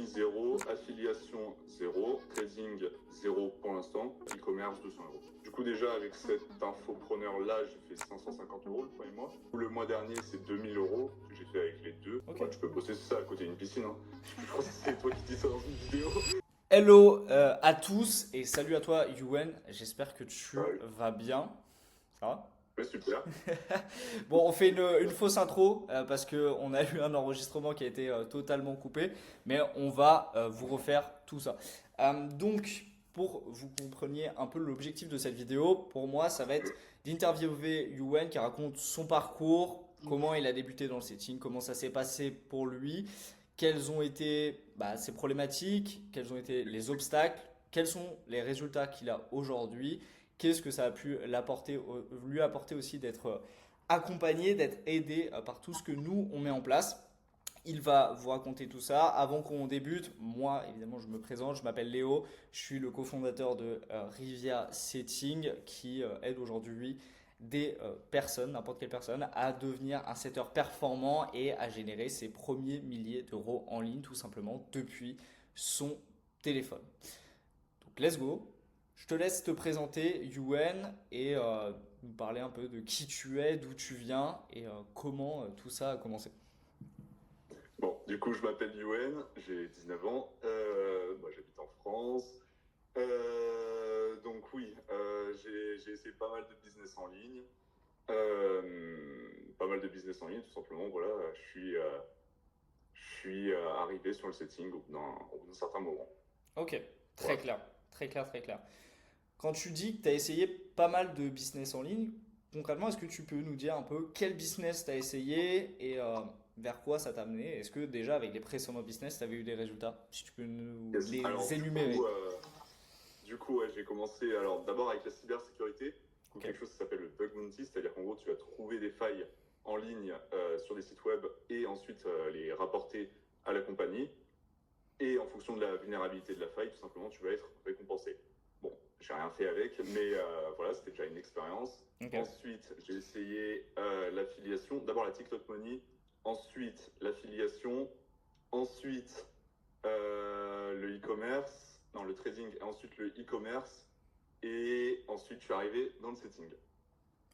money 0, affiliation 0, trading 0 pour l'instant, e-commerce 200 euros. Du coup, déjà, avec cet infopreneur-là, j'ai fait 550 euros le premier mois. Le mois dernier, c'est 2000 euros que j'ai fait avec les deux. Okay. Ouais, tu peux bosser sur ça à côté d'une piscine. Hein. Je crois que c'est toi qui dis ça dans une vidéo. Hello à tous et salut à toi Yuen, j'espère que tu vas bien. Ça va? Ouais, super. Bon, on fait une fausse intro parce qu'on a eu un enregistrement qui a été totalement coupé, mais on va vous refaire tout ça. Donc, pour vous compreniez un peu l'objectif de cette vidéo, pour moi, ça va être d'interviewer Yuen qui raconte son parcours, comment il a débuté dans le setting, comment ça s'est passé pour lui, quelles ont été ses problématiques, quels ont été les obstacles, quels sont les résultats qu'il a aujourd'hui. Qu'est-ce que ça a pu lui apporter aussi d'être accompagné, d'être aidé par tout ce que nous, on met en place. Il va vous raconter tout ça. Avant qu'on débute, moi, évidemment, je me présente. Je m'appelle Léo. Je suis le cofondateur de Rivia Setting qui aide aujourd'hui des personnes, n'importe quelle personne, à devenir un setter performant et à générer ses premiers milliers d'euros en ligne, tout simplement, depuis son téléphone. Donc, let's go. Je te laisse te présenter, Yuen, et nous parler un peu de qui tu es, d'où tu viens et comment tout ça a commencé. Bon, du coup, je m'appelle Yuen, j'ai 19 ans, moi j'habite en France. Donc oui, j'ai essayé pas mal de business en ligne. Pas mal de business en ligne, tout simplement. Voilà, je suis arrivé sur le setting au bout d'un certain moment. Ok, très Voilà. clair, très clair, très clair. Quand tu dis que tu as essayé pas mal de business en ligne, concrètement, est-ce que tu peux nous dire un peu quel business tu as essayé et vers quoi ça t'a amené? Est-ce que déjà avec les précédents business, tu avais eu des résultats? Si tu peux nous Yes. les Alors, énumérer. du coup ouais, j'ai commencé d'abord avec la cybersécurité, ou Ok, quelque chose qui s'appelle le bug bounty, c'est-à-dire qu'en gros, tu vas trouver des failles en ligne sur des sites web et ensuite les rapporter à la compagnie. Et en fonction de la vulnérabilité de la faille, tout simplement, tu vas être récompensé. Bon, j'ai rien fait avec, mais voilà, c'était déjà une expérience. ok, Ensuite, j'ai essayé l'affiliation. D'abord la TikTok Money, ensuite l'affiliation, ensuite le e-commerce, non, le trading, et ensuite le e-commerce, et ensuite je suis arrivé dans le setting.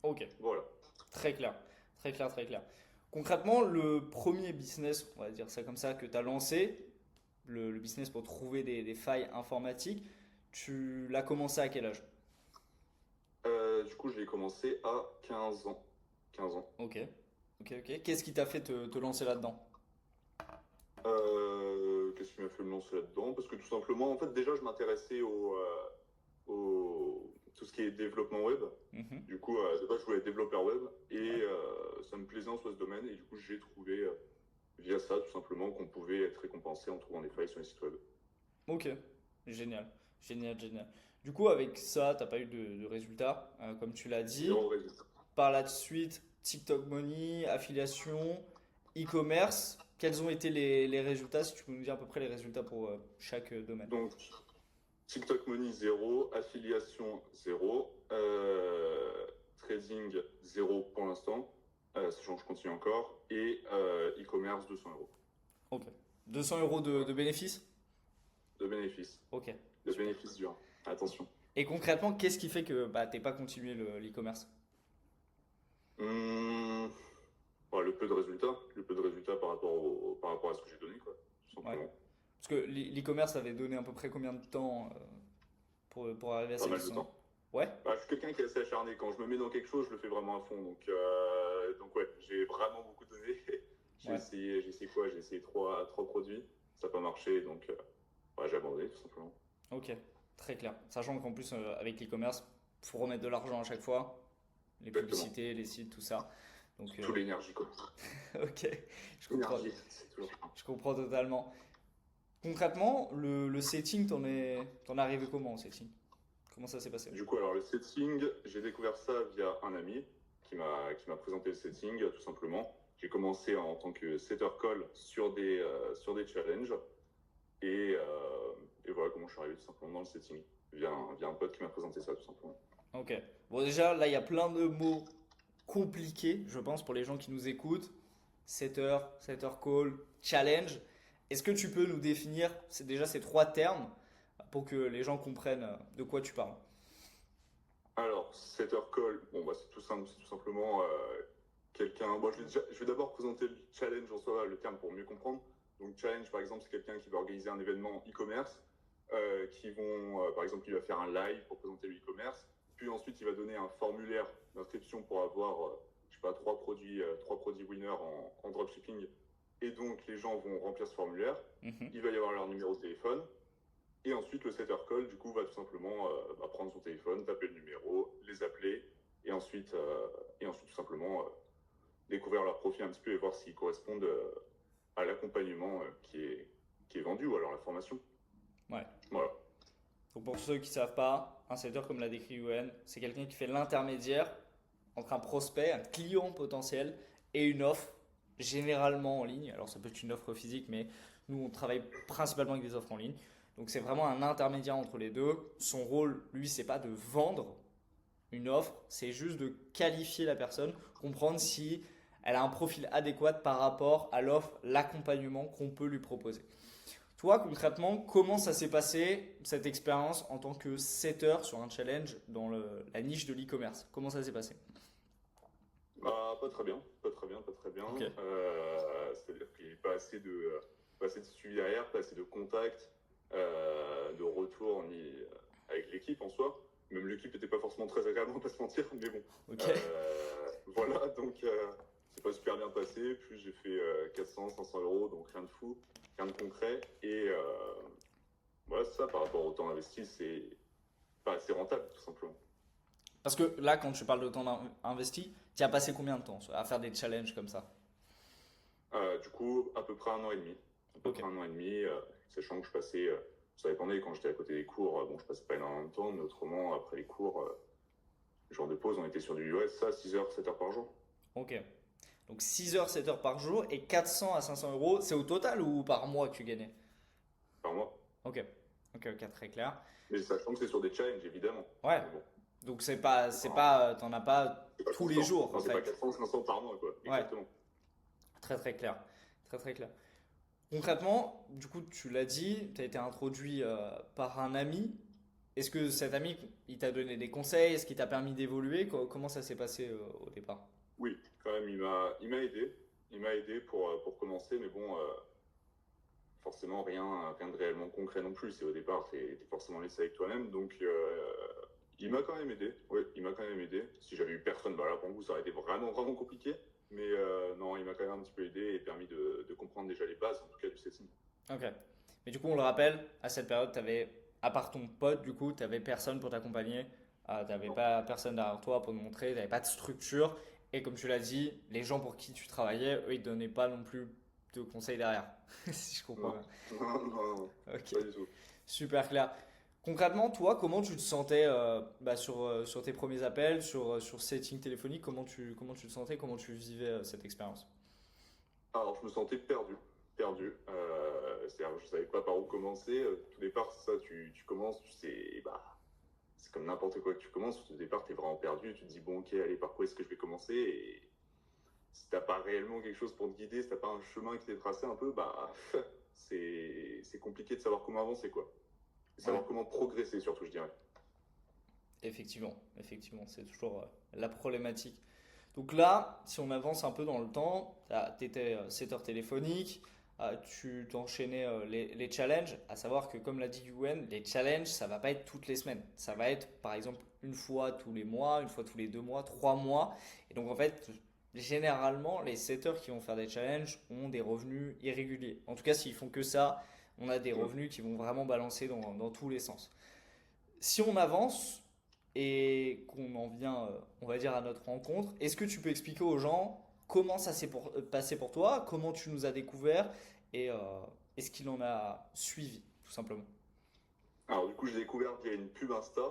ok. Voilà. Très clair, très clair, très clair. Concrètement, le premier business, on va dire ça comme ça, que tu as lancé, le business pour trouver des failles informatiques, tu l'as commencé à quel âge? Du coup, je l'ai commencé à 15 ans. 15 ans. Ok, ok, ok. Qu'est-ce qui t'a fait te lancer là-dedans? Qu'est-ce qui m'a fait me lancer là-dedans? Parce que tout simplement, en fait, déjà, je m'intéressais au tout ce qui est développement web. Mhm. Du coup, de base, je voulais être développeur web et ça me plaisait en soi ce domaine. Et du coup, j'ai trouvé via ça, tout simplement, qu'on pouvait être récompensé en trouvant des failles sur les sites web. Ok, génial, génial, génial. Du coup, avec ça, t'as pas eu de résultats, comme tu l'as dit. Zéro résultat. Par la suite, TikTok Money, affiliation, e-commerce. Quels ont été les résultats? Si tu peux nous dire à peu près les résultats pour chaque domaine. Donc, TikTok Money 0, affiliation 0, trading 0 pour l'instant, sachant que je continue encore, et e-commerce 200 euros Ok. 200 euros de bénéfices? de bénéfices. Ok, De super. bénéfices durs. Attention. Et concrètement, qu'est-ce qui fait que t'es pas continué l'e-commerce? Hum, ouais, le peu de résultats par rapport à ce que j'ai donné, quoi, tout Ouais. simplement. Parce que l'e-commerce avait donné à peu près combien de temps pour arriver à Pas ces mal de 200? temps. Ouais? Bah, je suis quelqu'un qui est assez acharné. Quand je me mets dans quelque chose, je le fais vraiment à fond. Donc ouais, j'ai vraiment beaucoup donné. Ouais. J'ai essayé quoi? J'ai essayé trois produits. Ça n'a pas marché, donc ouais, j'ai abandonné tout simplement. Ok, très clair. Sachant qu'en plus, avec l'e-commerce, faut remettre de l'argent à chaque fois. Les Exactement. publicités, les sites, tout ça. Donc, Surtout l'énergie, quoi. ok, je comprends, L'énergie, c'est toujours. je comprends totalement. Concrètement, le setting, t'en es arrivé comment au setting? Comment ça s'est passé? Du coup, alors le setting, j'ai découvert ça via un ami qui m'a présenté le setting, tout simplement. J'ai commencé en tant que setter call sur des challenges et, euh, et voilà comment je suis arrivé tout simplement dans le setting via un pote qui m'a présenté ça tout simplement. Ok. Bon, déjà, là, il y a plein de mots compliqués, je pense, pour les gens qui nous écoutent. Setter, setter call, challenge. Est-ce que tu peux nous définir déjà ces trois termes pour que les gens comprennent de quoi tu parles? Alors, setter call, bon, bah, c'est tout simple, c'est tout simplement quelqu'un. Bon, je vais d'abord présenter le challenge en soi, le terme pour mieux comprendre. Donc, challenge, par exemple, c'est quelqu'un qui va organiser un événement e-commerce, par exemple, il va faire un live pour présenter le e-commerce, puis ensuite, il va donner un formulaire d'inscription pour avoir, je sais pas, trois produits winners en dropshipping. Et donc, les gens vont remplir ce formulaire. Mhm. Il va y avoir leur numéro de téléphone. Et ensuite, le setter call, du coup, va tout simplement prendre son téléphone, taper le numéro, les appeler, et ensuite tout simplement, découvrir leur profil un petit peu et voir s'ils correspondent à l'accompagnement qui est vendu ou alors la formation. Ouais. Voilà. Donc pour ceux qui ne savent pas, un setter, comme l'a décrit Yuen, c'est quelqu'un qui fait l'intermédiaire entre un prospect, un client potentiel et une offre, généralement en ligne. Alors ça peut être une offre physique, mais nous on travaille principalement avec des offres en ligne. Donc c'est vraiment un intermédiaire entre les deux. Son rôle, lui, c'est pas de vendre une offre, c'est juste de qualifier la personne, comprendre si elle a un profil adéquat par rapport à l'offre, l'accompagnement qu'on peut lui proposer. Toi, concrètement, comment ça s'est passé, cette expérience en tant que setter sur un challenge dans la niche de l'e-commerce? Comment ça s'est passé? Bah, pas très bien, pas très bien, pas très bien. Ok. C'est-à-dire qu'il n'y a pas assez de suivi derrière, pas assez de contact, de retour avec l'équipe en soi. Même l'équipe n'était pas forcément très agréable, on va pas se mentir, mais bon. Ok. Voilà, donc c'est pas super bien passé. Puis j'ai fait 400, 500 euros, donc rien de fou, rien de concret. Et voilà, c'est ça, par rapport au temps investi, c'est pas assez rentable, tout simplement. Parce que là, quand tu parles de temps investi, tu as passé combien de temps à faire des challenges comme ça? Du coup, à peu près un an et demi. À peu Ok. près un an et demi, sachant que je passais, ça dépendait, quand j'étais à côté des cours, bon, je passais pas énormément de temps, mais autrement, après les cours, jour de pause, on était sur du, ouais, ça, 6 heures, 7 heures par jour. Ok. Donc 6 heures, 7 heures par jour et 400 à 500 euros, c'est au total ou par mois que tu gagnais? Par mois. Ok. Ok, ok, très clair. Mais sachant que c'est sur des challenges, évidemment. Ouais. Mais bon, Donc enfin, t'en as pas c'est pas tous les constant. jours en Enfin, c'est pas fait. 400, 500 par mois, quoi. Ouais. Exactement. Très très clair. Très très clair. Concrètement, du coup, tu l'as dit, tu as été introduit par un ami. Est-ce que cet ami, il t'a donné des conseils? Est-ce qu'il t'a permis d'évoluer? Comment ça s'est passé au départ? Oui, quand même, il m'a aidé. Il m'a aidé pour commencer, mais bon, forcément, rien de réellement concret non plus. C'est au départ, t'es forcément laissé avec toi-même. Donc, il m'a quand même aidé. Oui, il m'a quand même aidé. Si j'avais eu personne, bah là, pour vous, ça aurait été vraiment, vraiment compliqué. Mais non, il m'a quand même un petit peu aidé et permis de comprendre déjà les bases, en tout cas, du setting. Ok. Mais du coup, on le rappelle, à cette période, tu avais, à part ton pote, du coup, tu n'avais personne pour t'accompagner. Tu n'avais Non. pas personne derrière toi pour te montrer, tu n'avais pas de structure. Et comme tu l'as dit, les gens pour qui tu travaillais, eux, ils ne donnaient pas non plus de conseils derrière. Si je comprends Non, bien. non, non, non, Ok. pas du tout. Super clair. Concrètement, toi, comment tu te sentais sur tes premiers appels, sur setting téléphonique, comment tu te sentais, comment tu vivais cette expérience? Alors, je me sentais perdu, perdu. C'est-à-dire, je savais pas par où commencer. Tout départ, c'est ça, tu commences, tu sais, bah, c'est comme n'importe quoi que tu commences. Au départ, tu es vraiment perdu. Tu te dis, bon, ok, allez, par quoi est-ce que je vais commencer? Et si t'as pas réellement quelque chose pour te guider, si t'as pas un chemin qui t'est tracé un peu, bah, c'est compliqué de savoir comment avancer, quoi. Et Ouais. savoir comment progresser, surtout, je dirais. Effectivement, effectivement, c'est toujours la problématique. Donc là, si on avance un peu dans le temps, tu étais setter téléphonique, tu t'enchaînais les challenges, à savoir que comme l'a dit Yuen, les challenges, ça va pas être toutes les semaines. Ça va être par exemple une fois tous les mois, une fois tous les 2 mois, 3 mois. Et donc en fait, généralement, les setters qui vont faire des challenges ont des revenus irréguliers. En tout cas, s'ils font que ça, on a des Mm. revenus qui vont vraiment balancer dans tous les sens. Si on avance et qu'on en vient, on va dire, à notre rencontre, est-ce que tu peux expliquer aux gens comment ça s'est passé pour toi, comment tu nous as découvert et ce qu'il en a suivi, tout simplement? Alors, du coup, j'ai découvert via une pub Insta.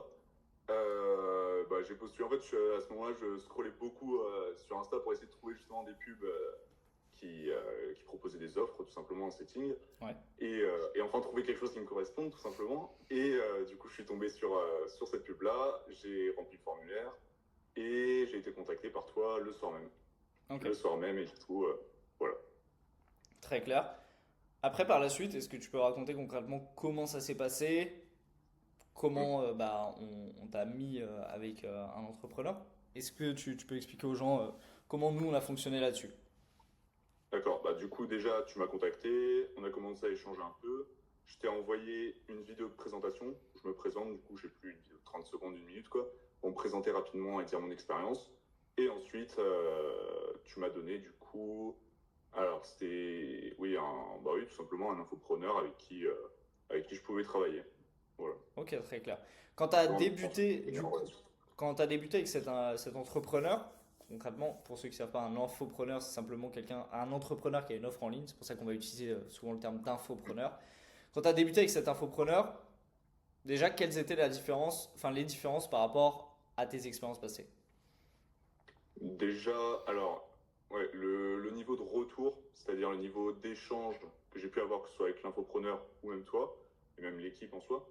Bah, j'ai postulé. En fait, à ce moment-là, je scrollais beaucoup sur Insta pour essayer de trouver justement des pubs qui proposaient des offres, tout simplement en setting. Ouais, Et enfin, trouver quelque chose qui me corresponde, tout simplement. Et du coup, je suis tombé sur cette pub-là. J'ai rempli le formulaire et j'ai été contacté par toi le soir même. ok, Le soir même, et du coup, voilà. très clair. Après, par la suite, est-ce que tu peux raconter concrètement comment ça s'est passé? Mm. Comment on t'a mis avec un entrepreneur? Est-ce que tu peux expliquer aux gens comment nous on a fonctionné là-dessus? D'accord, bah du coup déjà tu m'as contacté, on a commencé à échanger un peu, je t'ai envoyé une vidéo de présentation, je me présente, du coup j'ai plus une vidéo de 30 secondes, une minute quoi, pour me présenter rapidement et dire mon expérience. Et ensuite tu m'as donné du coup, alors c'était, oui, bah oui tout simplement un infopreneur avec qui je pouvais travailler. Voilà. Ok, très clair. Quand tu as Ensuite, débuté, on est du en coup, relation. quand tu débuté avec cet entrepreneur, concrètement, pour ceux qui ne savent pas, un infopreneur, c'est simplement un entrepreneur qui a une offre en ligne. C'est pour ça qu'on va utiliser souvent le terme d'infopreneur. Quand tu as débuté avec cet infopreneur, déjà, quelles étaient les différences par rapport à tes expériences passées? Déjà, alors, ouais, le niveau de retour, c'est-à-dire le niveau d'échange que j'ai pu avoir, que ce soit avec l'infopreneur ou même toi, et même l'équipe en soi,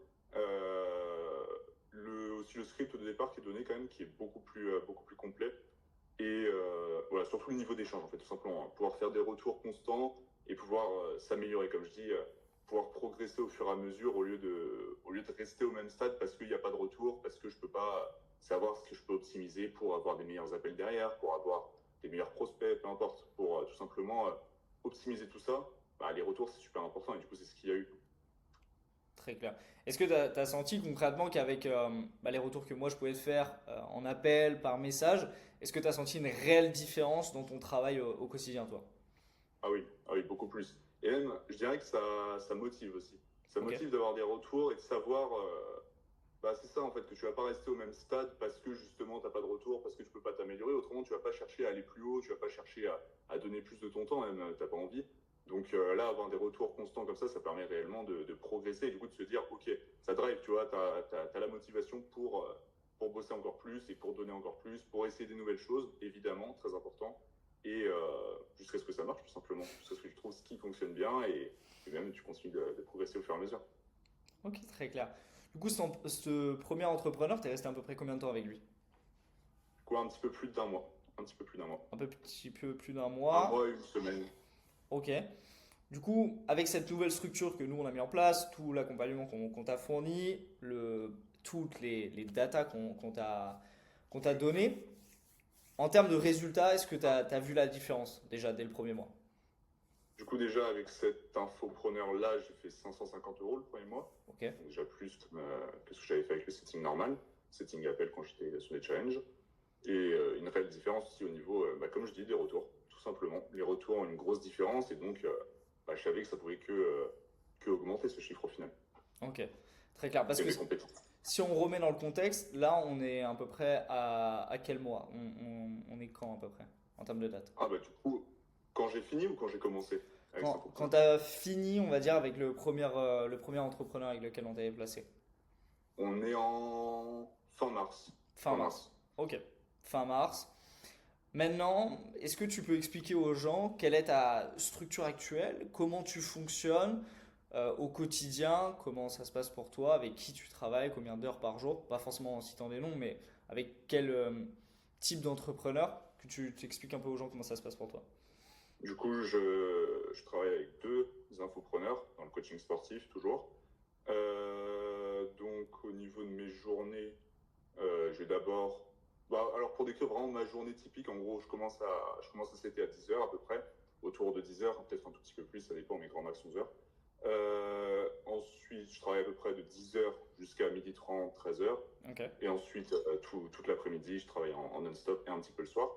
aussi le script de départ qui est donné quand même, qui est beaucoup plus complet. Et voilà, surtout le niveau d'échange, en fait, tout simplement. Hein. Pouvoir faire des retours constants et pouvoir s'améliorer, comme je dis, pouvoir progresser au fur et à mesure au lieu de rester au même stade parce qu'il n'y a pas de retour, parce que je ne peux pas savoir ce que je peux optimiser pour avoir des meilleurs appels derrière, pour avoir des meilleurs prospects, peu importe, pour tout simplement optimiser tout ça. Bah, les retours, c'est super important et du coup, c'est ce qu'il y a eu. Très clair. Est-ce que tu as senti concrètement qu'avec les retours que moi je pouvais te faire en appel, par message, est-ce que tu as senti une réelle différence dans ton travail au quotidien, toi? Ah oui, beaucoup plus. Et même, je dirais que ça motive aussi. Ça Ok. motive d'avoir des retours et de savoir, bah, c'est ça en fait, que tu vas pas rester au même stade parce que justement tu n'as pas de retour, parce que tu peux pas t'améliorer. Autrement, tu vas pas chercher à aller plus haut, tu vas pas chercher à donner plus de ton temps, même t'as pas envie. Donc là, avoir des retours constants comme ça permet réellement de progresser et du coup de se dire, ok, ça drive, tu vois, t'as la motivation pour bosser encore plus et pour donner encore plus, pour essayer des nouvelles choses, évidemment, très important et jusqu'à ce que ça marche tout simplement, jusqu'à ce que tu trouves ce qui fonctionne bien et même tu continues de progresser au fur et à mesure. Ok, très clair. Du coup, ce premier entrepreneur, tu es resté à peu près combien de temps avec lui? Quoi, un petit peu plus d'un mois. Un petit peu plus d'un mois. Petit peu plus d'un Un mois. mois et une semaine. Ok. Du coup, avec cette nouvelle structure que nous on a mis en place, tout l'accompagnement qu'on t'a fourni, toutes les datas qu'on t'a donné, en termes de résultats, est-ce que tu as vu la différence déjà dès le premier mois? Du coup, déjà, avec cet infopreneur-là, j'ai fait 550 € le premier mois. Ok. Donc, déjà plus que ce que j'avais fait avec le setting normal. Setting appel quand j'étais sur les challenges. Et une réelle différence aussi au niveau, bah, comme je dis, des retours, tout simplement. Les retours ont une grosse différence et donc, bah, je savais que ça pouvait que augmenter ce chiffre au final. Ok. Très clair. Parce Et que mes compétences. si on remet dans le contexte, là on est à peu près à quel mois? On est quand à peu près en termes de date? Ah bah du coup, quand j'ai fini ou quand j'ai commencé avec cet Quand infopreneur? tu as fini, on va dire, avec le premier entrepreneur avec lequel on t'avait placé? On est en fin mars. Fin Fin mars. mars. Ok. Fin mars. Maintenant, est-ce que tu peux expliquer aux gens quelle est ta structure actuelle, comment tu fonctionnes au quotidien, comment ça se passe pour toi, avec qui tu travailles, combien d'heures par jour, pas forcément en citant des noms, mais avec quel type d'entrepreneur, que tu t'expliques un peu aux gens comment ça se passe pour toi. Du coup, je travaille avec deux infopreneurs dans le coaching sportif, toujours. Donc, au niveau de mes journées, je vais d'abord. Bah, alors, pour décrire vraiment ma journée typique, en gros, je commence à 7 à 10 heures à peu près, autour de 10 heures, peut-être un tout petit peu plus, ça dépend, mais grand max 11 heures. Ensuite, je travaille à peu près de 10 heures jusqu'à 12h30, 13 heures. Ok. Et ensuite, toute l'après-midi, je travaille en non-stop et un petit peu le soir.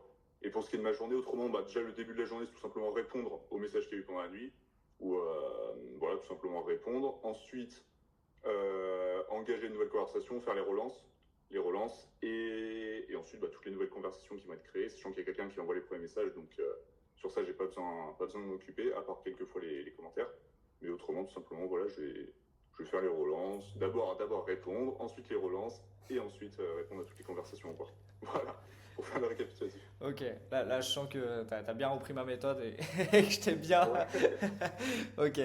Et pour ce qui est de ma journée, autrement, bah, déjà le début de la journée, c'est tout simplement répondre aux messages qu'il y a eu pendant la nuit. Ou voilà, tout simplement répondre. Ensuite, engager une nouvelle conversation, faire les relances. Les relances. Et ensuite, bah, toutes les nouvelles conversations qui vont être créées, sachant qu'il y a quelqu'un qui envoie les premiers messages. Donc, sur ça, j'ai pas besoin de m'occuper, à part quelquefois les commentaires. Mais autrement, tout simplement, voilà, je vais faire les relances. D'abord répondre, ensuite les relances, et ensuite répondre à toutes les conversations encore. Voilà, pour faire le récapitulatif. Ok, là je sens que tu as bien repris ma méthode et, et que je t'ai bien. Ouais. Ok,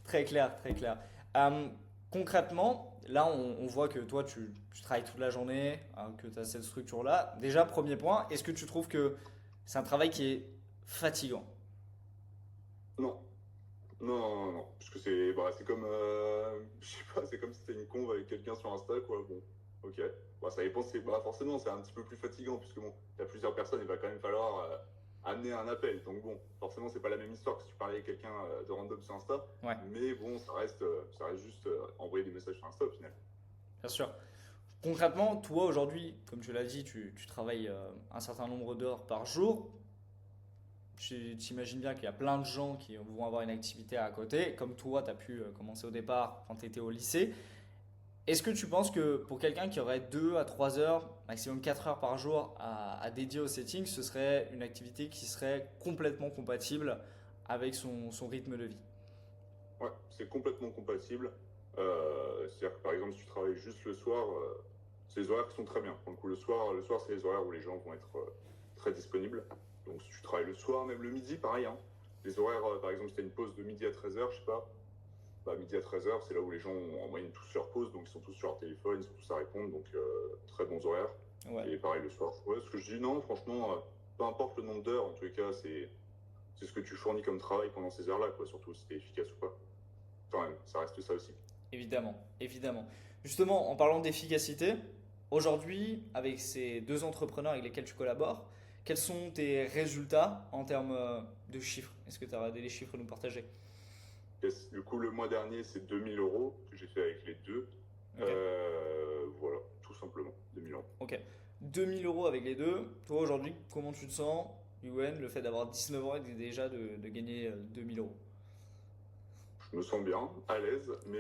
très clair, très clair. Euh, Concrètement, là on voit que toi tu travailles toute la journée, hein, que tu as cette structure-là. Déjà, premier point, est-ce que tu trouves que c'est un travail qui est fatigant? Non, Non, non, non, parce que c'est comme, je sais pas, c'est comme si t'as une conve avec quelqu'un sur Insta, quoi. Bon, ok. Bon, ça dépend, forcément, c'est un petit peu plus fatigant, puisque bon, t'as plusieurs personnes, il va quand même falloir amener un appel. Donc bon, forcément, c'est pas la même histoire que si tu parlais avec quelqu'un de random sur Insta, Ouais, mais bon, ça reste juste envoyer des messages sur Insta au final. bien sûr. Concrètement, toi aujourd'hui, comme tu l'as dit, tu travailles un certain nombre d'heures par jour. Tu t'imagines bien qu'il y a plein de gens qui vont avoir une activité à côté. Comme toi, tu as pu commencer au départ quand tu étais au lycée. Est-ce que tu penses que pour quelqu'un qui aurait 2 à 3 heures, maximum 4 heures par jour à dédier au setting, ce serait une activité qui serait complètement compatible avec son rythme de vie? Ouais, c'est complètement compatible. C'est-à-dire que par exemple, si tu travailles juste le soir, c'est des horaires qui sont très bien. Pour le coup, le soir, c'est les horaires où les gens vont être très disponibles. Donc si tu travailles le soir, même le midi, pareil, hein. Les horaires, par exemple, si tu as une pause de midi à 13h, je sais pas, bah, midi à 13h, c'est là où les gens ont en moyenne tous leur pause, donc ils sont tous sur leur téléphone, ils sont tous à répondre, donc très bons horaires. Ouais. Et pareil le soir. Ouais, ce que je dis, non, franchement, peu importe le nombre d'heures, en tous les cas, c'est ce que tu fournis comme travail pendant ces heures-là, quoi, surtout si t'es efficace ou pas. Quand même, ça reste ça aussi. Évidemment, évidemment. Justement, en parlant d'efficacité, aujourd'hui, avec ces deux entrepreneurs avec lesquels tu collabores, quels sont tes résultats en termes de chiffres? Est-ce que tu as des chiffres à nous partager? Yes. Du coup, le mois dernier, c'est 2 000 € que j'ai fait avec les deux. Ok, Voilà, tout simplement, 2 000 €. ok. 2 000 € avec les deux. Toi, aujourd'hui, comment tu te sens, Yuen, le fait d'avoir 19 ans et déjà de gagner 2 000 €? Je me sens bien, à l'aise, mais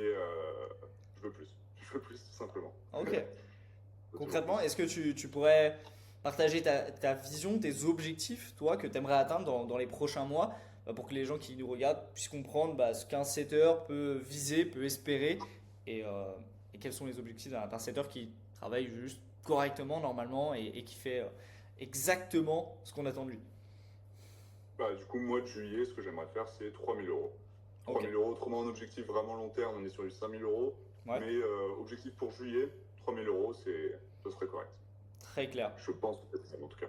je veux plus. Je veux plus, tout simplement. Ok. Je veux toujours Concrètement, plus. est-ce que tu pourrais partager ta vision, tes objectifs, toi, que tu aimerais atteindre dans les prochains mois, pour que les gens qui nous regardent puissent comprendre ce qu'un setter peut viser, peut espérer, et, euh, et quels sont les objectifs d'un setter qui travaille juste correctement, normalement, et qui fait exactement ce qu'on attend de lui. Bah, du coup, mois de juillet, ce que j'aimerais faire, c'est 3 000 €. Ok, 3 000 €, autrement, un objectif vraiment long terme, on est sur du 5 000 €. ouais, Mais objectif pour juillet, 3 000 €, ce serait correct. très clair. Je pense que c'est ça, en tout cas.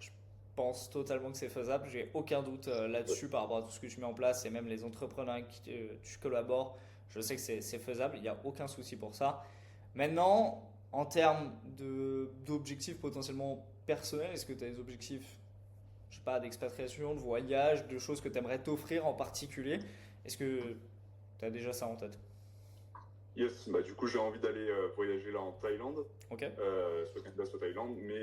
Je pense totalement que c'est faisable. J'ai aucun doute Ouais. là-dessus par rapport à tout ce que tu mets en place et même les entrepreneurs avec qui tu collabores. Je sais que c'est faisable. Il n'y a aucun souci pour ça. Maintenant, en termes d'objectifs potentiellement personnels, est-ce que tu as des objectifs, je sais pas, d'expatriation, de voyage, de choses que tu aimerais t'offrir en particulier? Est-ce que tu as déjà ça en tête? Yes, bah, du coup, j'ai envie d'aller voyager là en Thaïlande, Ok, soit Canada, soit Thaïlande, mais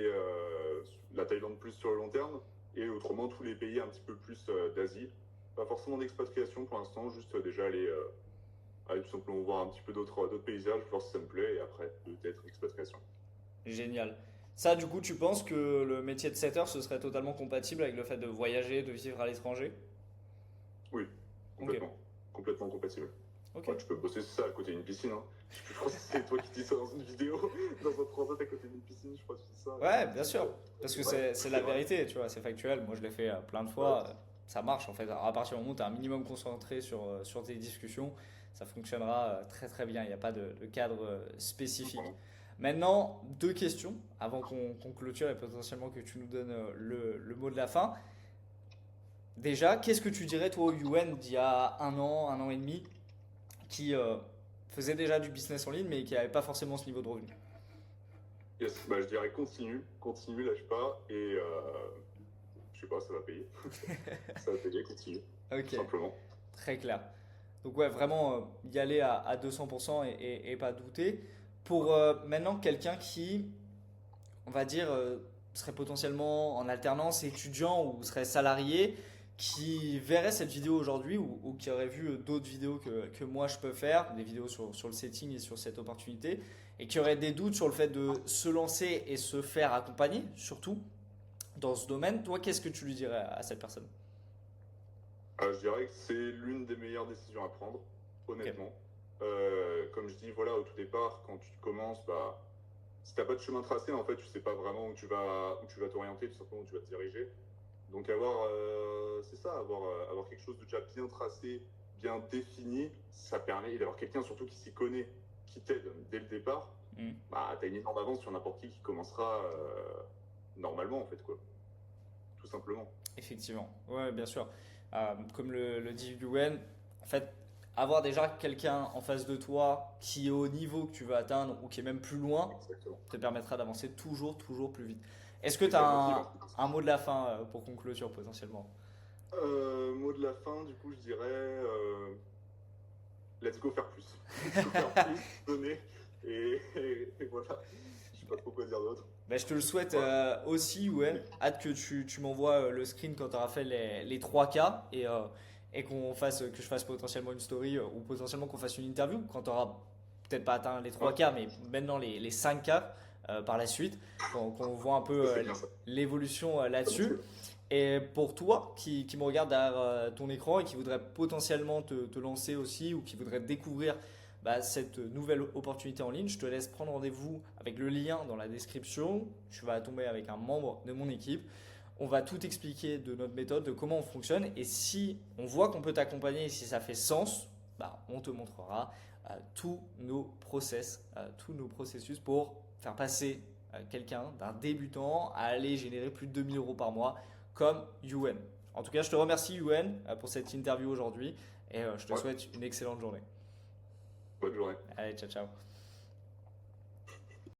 la Thaïlande plus sur le long terme, et autrement tous les pays un petit peu plus d'Asie. Pas forcément d'expatriation pour l'instant, juste déjà aller tout simplement voir un petit peu d'autres paysages, voir si ça me plaît, et après peut-être expatriation. génial. Ça, du coup, tu penses que le métier de setter, ce serait totalement compatible avec le fait de voyager, de vivre à l'étranger? Oui, Ok, complètement. Complètement compatible. ok. Ouais, tu peux bosser ça à côté d'une piscine, hein. Je crois que c'est toi qui dis ça dans une vidéo, dans un transat à côté d'une piscine, je crois que tu dis ça. Ouais, bien sûr. Parce que Ouais, c'est la c'est vrai. vérité, tu vois, c'est factuel. Moi, je l'ai fait plein de Ouais, fois. Ça marche en fait. Alors, à partir du moment où tu es un minimum concentré sur tes discussions, ça fonctionnera très très bien. Il n'y a pas de cadre spécifique. vraiment. Maintenant, deux questions avant qu'on clôture et potentiellement que tu nous donnes le mot de la fin. Déjà, qu'est-ce que tu dirais toi au UN d'il y a un an et demi, qui faisait déjà du business en ligne mais qui n'avait pas forcément ce niveau de revenu? Yes, bah, je dirais continue, continue, lâche pas, et je sais pas, ça va payer. Ça va payer, continue, tout Ok, simplement. très clair. Donc ouais, vraiment y aller à 200% et pas douter. Pour maintenant quelqu'un qui, on va dire, serait potentiellement en alternance étudiant ou serait salarié, qui verrait cette vidéo aujourd'hui ou qui aurait vu d'autres vidéos que moi je peux faire, des vidéos sur le setting et sur cette opportunité, et qui aurait des doutes sur le fait de se lancer et se faire accompagner, surtout dans ce domaine, toi qu'est-ce que tu lui dirais à cette personne? Je dirais que c'est l'une des meilleures décisions à prendre, Ok, honnêtement. Comme je dis, voilà, au tout départ, quand tu commences, bah, si t'as pas de chemin tracé, en fait, tu sais pas vraiment où tu vas t'orienter, tout simplement où tu vas te diriger. Donc c'est ça, avoir quelque chose de déjà bien tracé, bien défini, ça permet et d'avoir quelqu'un surtout qui s'y connaît, qui t'aide dès le départ. hmm, Bah, t'as une énorme avance sur n'importe qui commencera normalement, en fait, quoi. Tout simplement. effectivement, ouais, bien sûr. Comme le dit Yuwen, fait, avoir déjà quelqu'un en face de toi qui est au niveau que tu veux atteindre ou qui est même plus loin Exactement. te permettra d'avancer toujours, toujours plus vite. Est-ce que Et tu as ça motive en fait. un mot de la fin pour conclure potentiellement? Mot de la fin, du coup, je dirais let's go faire plus. Let's go faire plus, donner. Et voilà. Je sais pas trop quoi dire d'autre. Ben, je te le souhaite Voilà. aussi, ouais. Hâte que tu m'envoies le screen quand tu auras fait les 3K et que je fasse potentiellement une story ou potentiellement qu'on fasse une interview quand tu auras peut-être pas atteint les Ouais, 3K, mais maintenant les 5K par la suite, qu'on voit un peu ça serait bien ça. l'évolution Ça là-dessus. motive. Et pour toi qui me regarde derrière ton écran et qui voudrait potentiellement te lancer aussi ou qui voudrait découvrir cette nouvelle opportunité en ligne, je te laisse prendre rendez-vous avec le lien dans la description. Tu vas tomber avec un membre de mon équipe. On va tout expliquer de notre méthode, de comment on fonctionne. Et si on voit qu'on peut t'accompagner et si ça fait sens, on te montrera tous nos processus pour faire passer quelqu'un d'un débutant à aller générer plus de 2 000 € par mois comme Yuen. En tout cas, je te remercie Yuen pour cette interview aujourd'hui et je te Ouais, souhaite une excellente journée. bonne journée. Allez, ciao ciao.